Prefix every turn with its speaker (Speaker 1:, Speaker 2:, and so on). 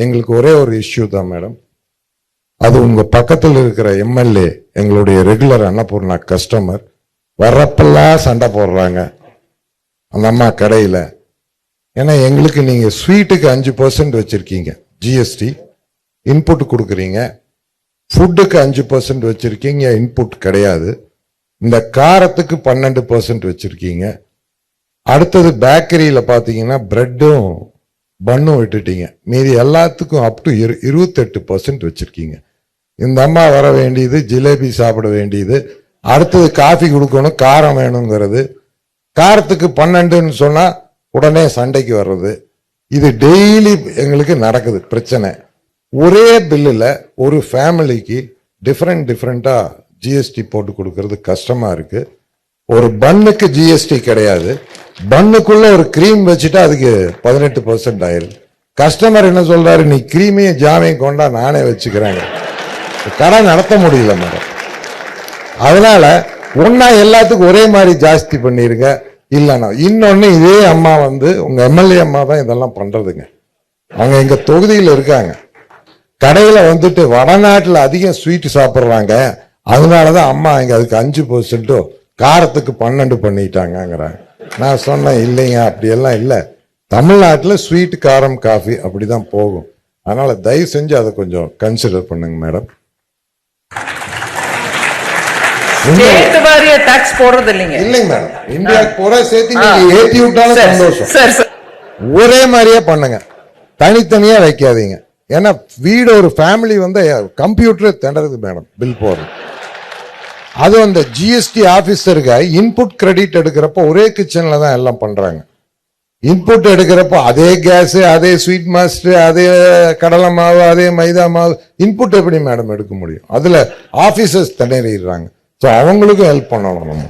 Speaker 1: எங்களுக்கு ஒரே ஒரு இஷ்யூ தான் மேடம். அது உங்க பக்கத்தில் இருக்கிற எம்எல்ஏ எங்களுடைய ரெகுலர் அன்னபூர்ணா கஸ்டமர் வர்றப்பெல்லாம் சண்டை போடுறாங்க அந்த அம்மா கடையில். ஏன்னா எங்களுக்கு நீங்க ஸ்வீட்டுக்கு 5% வச்சிருக்கீங்க ஜிஎஸ்டி, இன்புட் கொடுக்குறீங்க. ஃபுட்டுக்கு 5% வச்சிருக்கீங்க, இன்புட் கிடையாது. இந்த காரத்துக்கு 12% வச்சிருக்கீங்க. அடுத்தது பேக்கரியில் பார்த்தீங்கன்னா பிரெட்டும் பன்னும் விட்டுட்டீங்க. மீதி எல்லாத்துக்கும் அப் டு 28% வச்சிருக்கீங்க. இந்த அம்மா வர வேண்டியது ஜிலேபி சாப்பிட வேண்டியது, அடுத்தது காஃபி கொடுக்கணும், காரம் வேணுங்கிறது. காரத்துக்கு 12ன்னு சொன்னா உடனே சண்டைக்கு வர்றது. இது டெய்லி எங்களுக்கு நடக்குது பிரச்சனை. ஒரே பில்லுல ஒரு ஃபேமிலிக்கு டிஃப்ரெண்டா ஜிஎஸ்டி போட்டு கொடுக்கறது கஷ்டமா இருக்கு. ஒரு பன்னுக்கு ஜிஎஸ்டி கிடையாது, பன்னுக்குள்ள ஒரு கிரீம் வச்சுட்டா அதுக்கு 18% ஆயிருது. கஸ்டமர் என்ன சொல்றாரு, நீ கிரீமையும் ஜாமையும் கொண்டா நானே வச்சுக்கிறேன். கடை நடத்த முடியல மேடம். அதனால ஒன்னா எல்லாத்துக்கும் ஒரே மாதிரி ஜாஸ்தி பண்ணிருங்க. இல்லைன்னா இன்னொன்னு, இதே அம்மா உங்க எம்எல்ஏ அம்மா தான் இதெல்லாம் பண்றதுங்க. அவங்க எங்க தொகுதியில் இருக்காங்க. கடையில வடநாட்டுல அதிகம் ஸ்வீட் சாப்பிடுறாங்க, அதனாலதான் அம்மா இங்க அதுக்கு 5%, காரத்துக்கு 12 பண்ணிட்டாங்கிறாங்க. நான் சொன்னேன் இல்லைங்க, அப்படியெல்லாம் இல்லை. தமிழ்நாட்டில் ஸ்வீட், காரம், காஃபி அப்படிதான் போகும். அதனால தயவு செஞ்சு அதை கொஞ்சம் கன்சிடர் பண்ணுங்க மேடம்.
Speaker 2: டாக்ஸ் போடுறது இல்லைங்க.
Speaker 1: இல்லைங்க மேடம், இந்தியாவுக்கு போற சேர்த்து நீங்க ஏத்தி விட்டாலும் சந்தோஷம். ஒரே மாதிரியே பண்ணுங்க, தனித்தனியா வைக்காதீங்க. ஏன்னா வீடு ஒரு ஃபேமிலி கம்ப்யூட்டர் திணறது மேடம் பில் போடுறது. அது அந்த ஜிஎஸ்டி ஆபீசருக்கு இன்புட் கிரெடிட் எடுக்கிறப்ப ஒரே கிச்சன்ல தான் எல்லாம் பண்றாங்க. இன்புட் எடுக்கிறப்ப அதே கேஸ், அதே ஸ்வீட் மாஸ்டர், அதே கடலை மாவு, அதே மைதா மாவு, இன்புட் எப்படி மேடம் எடுக்க முடியும்? அதுல ஆபீசர்ஸ் திணறிடுறாங்க. ஸோ அவங்களுக்கும் ஹெல்ப் பண்ணணும் நம்ம.